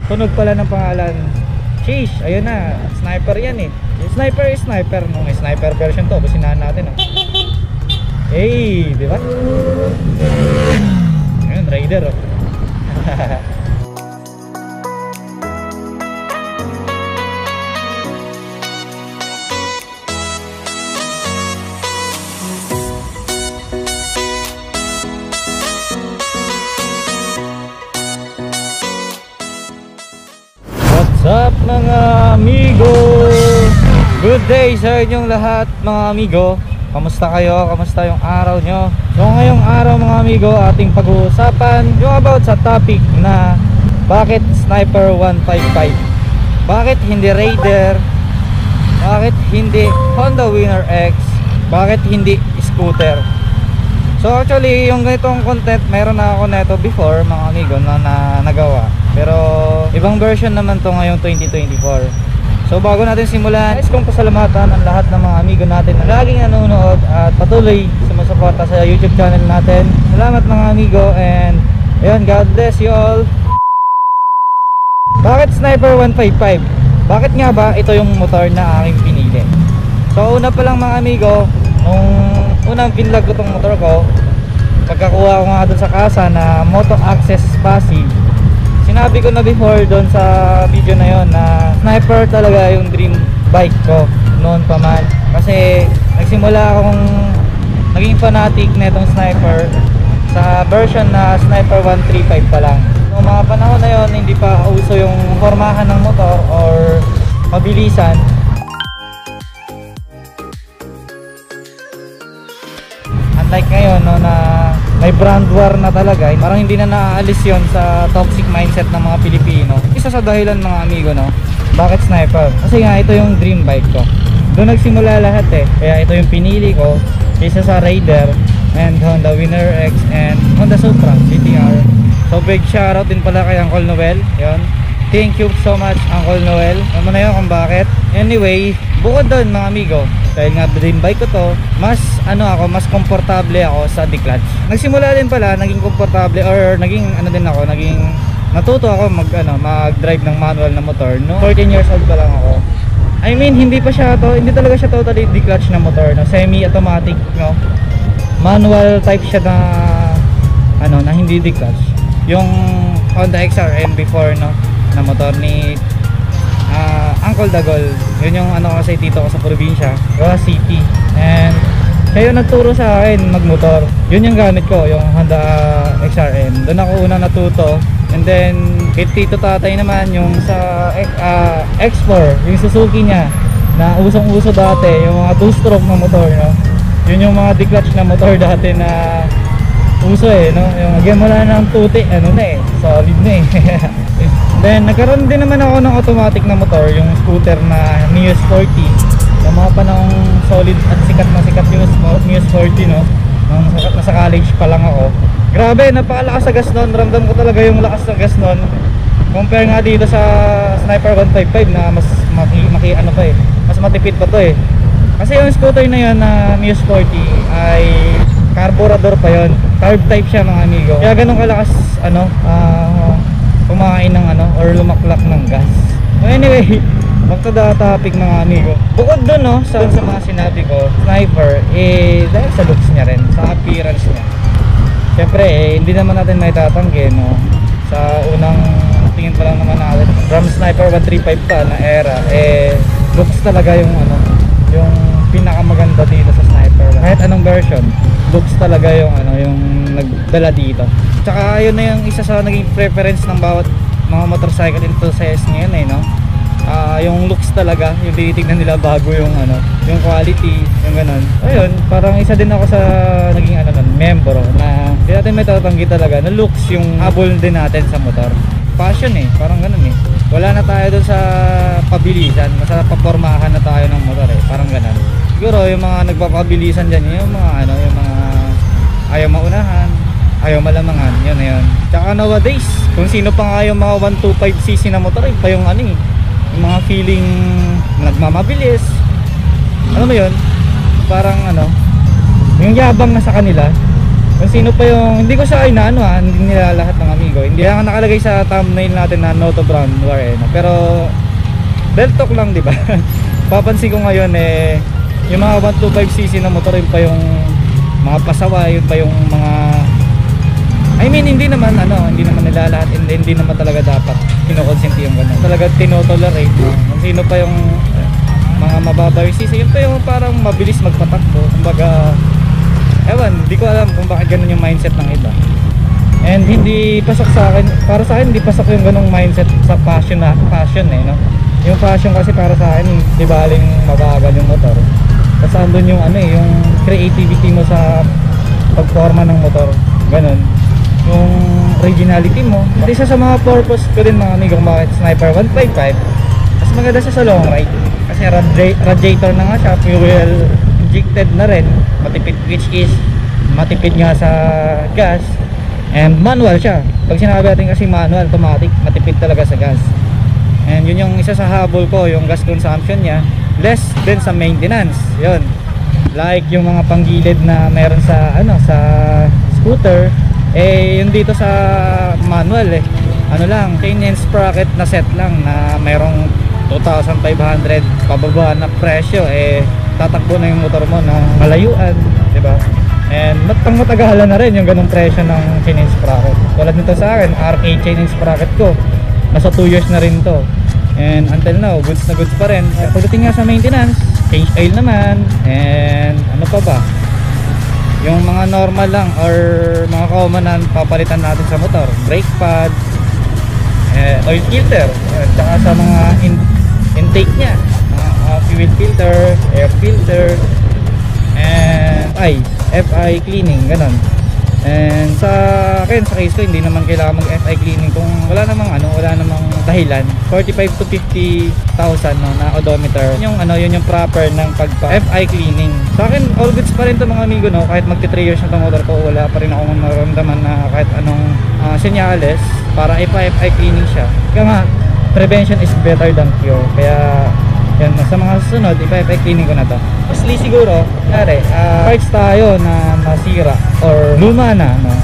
Tunog pala ng pangalan. Sheesh, ayun na. Sniper yan eh. Sniper is sniper. No, may sniper version to. Businahan natin oh. Hey, di ba? Ayun, Raider oh. What's up mga amigo? Good day sa inyong lahat mga amigo. Kamusta kayo? Kamusta yung araw nyo? So ngayong araw mga amigo, ating pag-uusapan yung about sa topic na bakit Sniper 155? Bakit hindi Raider? Bakit hindi Honda Winner X? Bakit hindi scooter? So actually yung ganitong content meron na ako neto before mga amigo na nagawa. Pero ibang version naman to ngayong 2024. So bago natin simulan, nais kong pasalamatan ang lahat ng mga amigo natin na laging nanonood at patuloy sumusuporta sa YouTube channel natin. Salamat mga amigo, and ayun, God bless you all. Bakit Sniper 155? Bakit nga ba ito yung motor na aking pinili? So una pa lang mga amigo, nung unang pinlag ko tong motor ko, pagkakuha ko nga dun sa kasa na Moto Access Passive, sinabi ko na before doon sa video na yon na Sniper talaga yung dream bike ko noon pa man. Kasi nagsimula akong naging fanatic na itong Sniper sa version na Sniper 135 pa lang. Noong mga panahon na yon, hindi pa uso yung formahan ng motor or mabilisan. Unlike ngayon no, na may brand war na talaga, parang hindi na naaalis yon sa toxic mindset ng mga Pilipino. Isa sa dahilan mga amigo no, bakit Sniper? Kasi nga ito yung dream bike ko. Doon nagsimula lahat eh. Kaya ito yung pinili ko kaysa sa Raider and Honda Winner X and Honda Supra GTR. So big shoutout din pala kay Uncle Noel. Yun, thank you so much Uncle Noel. Ano na yun kung bakit. Anyway, bukod doon mga amigo, dahil nga dream bike ko to, mas komportable ako sa declutch. Nagsimula din pala, naging komportable or naging natuto ako mag-drive ng manual na motor no 14 years old pa lang ako. I mean, hindi talaga siya totally declutch na motor no, semi-automatic no. Manual type siya na hindi declutch. Yung Honda XRM before no, na motor ni Uncle Dagol. Yun yung kasi tito ko sa probinsya, Roa City. And kayo nagturo sa akin magmotor. Yun yung gamit ko, yung Honda XRM. Doon ako unang natuto. And then kay tito tatay naman yung sa X4, yung Suzuki niya na usong-uso dati, yung mga 2-stroke na motor no. Yun yung mga declutch na motor dati na uso no. Yung again wala nang tuti, solid na Then nagkaroon din naman ako ng automatic na motor, yung scooter na Mius 40. Yung mga panahong solid at sikat yung Mius 40 no. Nung nasa college pa lang ako. Grabe, napakalakas sa gas noon. Ramdam ko talaga yung lakas ng gas noon. Compare nga dito sa Sniper 155 na mas mas matipid pa to eh. Kasi yung scooter na yun na Mius 40 ay carburetor pa yon. Carb type siya mga amigo. Kaya ganun kalakas kumain ng or lumaklak ng gas. So anyway, back to the topic mga amigo. Bukod dun no, sa mga sinabi ko, Sniper dahil sa looks niya rin, sa appearance niya. Siyempre hindi naman natin may tatanggi no. Sa unang tingin pa lang naman natin from Sniper 135 pa na era, looks talaga yung yung pinakamaganda dito sa Sniper. Kahit anong version, looks talaga yung nagdala dito. Tsaka yun na yung isa sa naging preference ng bawat mga motorcycle enthusiasts ngayon no. Yung looks talaga, yung tinitignan nila bago yung yung quality, yung ganun. Ayun, parang isa din ako sa naging membro na hindi natin may tatanggi talaga na looks yung habol din natin sa motor. Passion parang ganun wala na tayo dun sa pabilisan, masarap papormahan na tayo ng motor parang ganun. Siguro yung mga nagpapabilisan dyan, yung mga yung mga ayaw maunahan, ayaw malamangan, yun na yun. Tsaka nowadays, kung sino pa nga yung mga 125cc na motor, pa yung yung mga feeling nagmamabilis, alam mo yun, parang yung yabang na sa kanila, Kung sino pa yung, hindi ko siya inaano hindi nila lahat ng amigo. Hindi lang nakalagay sa thumbnail natin na no to brand war pero belt talk lang, di ba? Papansin ko ngayon yung mga 125cc na motor, yun pa yung mga pasawa, yun pa yung mga hindi naman nila lahat, hindi naman talaga dapat kinokonsente yung ganun. Talaga tinotolerate kung sino pa yung mga mababay cc, yun pa yung parang mabilis magpatakbo. Kumbaga, di ko alam kung bakit ganun yung mindset ng iba. And hindi pasok sa akin, para sa akin hindi pasok yung ganung mindset sa passion no? Yung passion kasi para sa akin, di baling mabagal yung motor. Kasi andun yung yung creativity mo sa pagforma ng motor, ganun. Yung originality mo. At isa sa mga purpose ko din mga amigo kung bakit Sniper 155, mas maganda siya sa long ride. Kasi radiator na nga siya, fuel injected na rin, matipid, which is matipid nga sa gas. And manual siya. Pag sinabi natin kasi manual, automatic, matipid talaga sa gas. And yun yung isa sa habol ko, yung gas consumption niya less din sa maintenance. Yun, like yung mga panggilid na meron sa sa scooter, yung dito sa manual lang, chain and sprocket na set lang na merong 2,500 pababa na presyo, tatakbo na yung motor mo ng malayuan, di ba? And matagalan na rin yung ganung presyo ng chain and sprocket. Tulad nito sa akin, RK chain and sprocket ko, nasa 2 years na rin to. And until now, goods na goods pa rin. Pagdating nga sa maintenance, change oil naman. And ano pa ba? Yung mga normal lang or mga common na papalitan natin sa motor, brake pad, oil filter, tsaka sa mga intake nya, fuel filter, air filter, and FI cleaning, ganon. And sa akin, sa case ko, hindi naman kailangan mag FI cleaning kung wala namang dahilan. 45 to 50,000 na odometer, yun yung proper ng pagpa FI cleaning. Sa akin, all goods pa rin to mga amigo, no? Kahit magti 3 years na itong motor ko, wala pa rin akong naramdaman na kahit anong senyales para ipa-FI cleaning siya. Kaya nga, prevention is better than cure. Kaya yan, sa mga susunod, ipa-FI cleaning ko na to. Mostly siguro, parts tayo na nasira or luma na, no?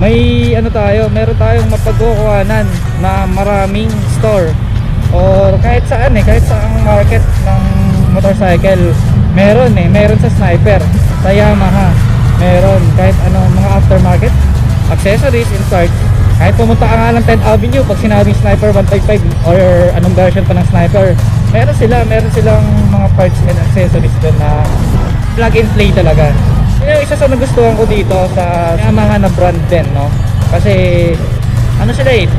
May meron tayong mapagkukuhanan na maraming store or kahit saan kahit saang market ng motorcycle meron sa Sniper, sa Yamaha meron, kahit mga aftermarket accessories and parts. Kahit pumunta ka nga ng 10th Avenue, pag sinabing Sniper 155 or anong version pa ng Sniper, meron silang mga parts and accessories doon na plug and play talaga. Yun yung isa sa nagustuhan ko dito sa Yamaha na brand din, no? Kasi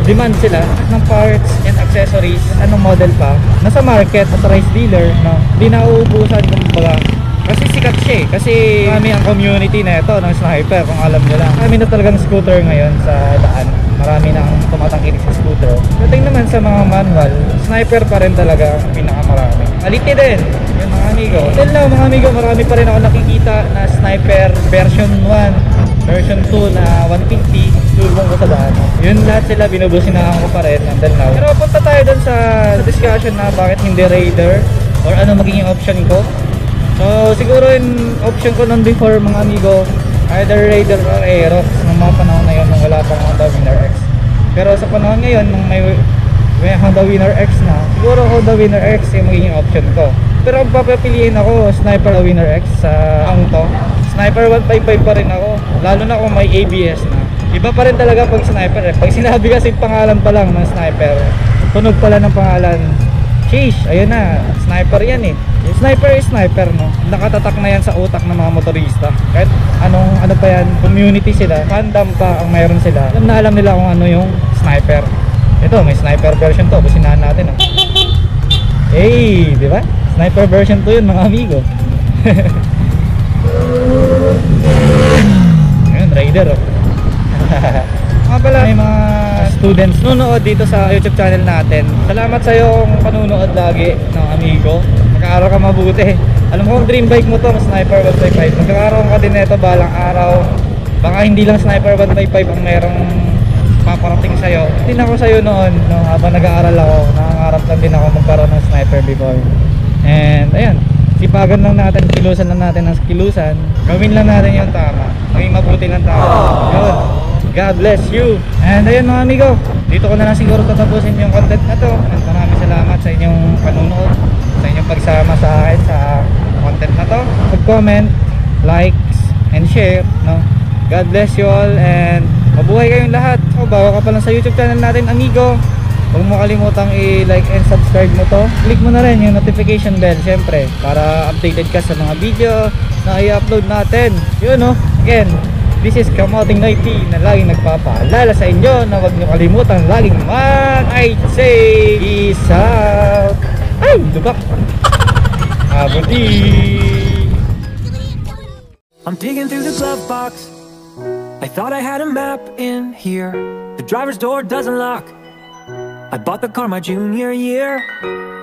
demand sila ng parts and accessories, anong model pa, nasa market, authorized dealer, no? Di nauubusan kumbaga. Kasi sikat siya kasi kami ang community na ito ng Sniper, kung alam nyo lang. Kami na talagang scooter ngayon sa daan. Marami nang tumatangkilik sa scooter. Dating naman sa mga manual, Sniper pa rin talaga ang pinakamarami. Aliti din, yun mga amigo. Till now mga amigo, marami pa rin ako nakikita na Sniper version 1, version 2 na 150, tulong ko sa daan. Yun lahat sila, binubusinahan ko pa rin until now. Pero punta tayo dun sa discussion na bakit hindi Raider or ano magiging option ko. So siguro yung option ko nun before mga amigo, either Raider or Aerox nung mga panahon na yun nung wala pang Honda Winner X. Pero sa panahon ngayon nung may Honda Winner X na, siguro Honda Winner X yung magiging option ko. Pero kung papapiliin ako, Sniper Winner X sa to, Sniper 155 pa rin ako, lalo na kung may ABS na. Iba pa rin talaga pag Sniper Pag sinabi kasi pangalan pa lang ng Sniper, tunog pala ng pangalan, sheesh, ayun na, Sniper yan Yung Sniper is Sniper, no? Nakatatak na yan sa utak ng mga motorista. Kahit ano pa yan, community sila, fandom pa ang mayroon sila. Alam nila kung ano yung Sniper. Ito, may Sniper version to, businahan natin, Hey, di ba? Sniper version 2 yun mga amigo. Ayun, Raider Mga pala, may mga students nunood dito sa YouTube channel natin. Salamat sa iyo kung panunood lagi ng amigo. Mag-aaral ka mabuti. Alam ko kung dream bike mo to, Sniper 155. Magkakaroon ka din nito balang araw. Baka hindi lang Sniper 155 ang merong paparating sa'yo. Din ako sa'yo noon, no, habang nag-aaral ako. Nangangarap lang din ako magkaroon ng Sniper before. And ayun, Sipagan lang natin, kilusan lang natin ang kilusan. Gawin lang natin yung tama. Maging mabuti lang tayo. Yun. God bless you. And ayun mga amigo, dito ko na lang siguro tatapusin yung content na to. And maraming salamat sa inyong panunood, sa inyong pagsama sa akin sa content na to. Mag-comment, likes, and share, no? God bless you all and mabuhay kayong lahat. So, bago ka pa lang sa YouTube channel natin, amigo, huwag mo kalimutang i-like and subscribe mo to. Click mo na rin yung notification bell, syempre, para updated ka sa mga video na i-upload natin. Yun, no? Again, this is Kamoting 90 na laging nagpapaalala sa inyo na huwag nyo kalimutang laging mag-I'd say peace out. Ay, lubak. Abudi. I'm digging through the glove box. I thought I had a map in here. The driver's door doesn't lock. I bought the car my junior year.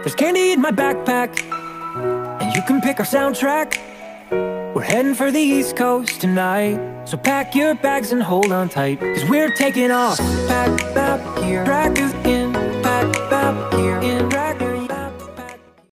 There's candy in my backpack, and you can pick our soundtrack. We're heading for the East Coast tonight, so pack your bags and hold on tight, 'cause we're taking off. Pack map here, track is in, pack map here, in track.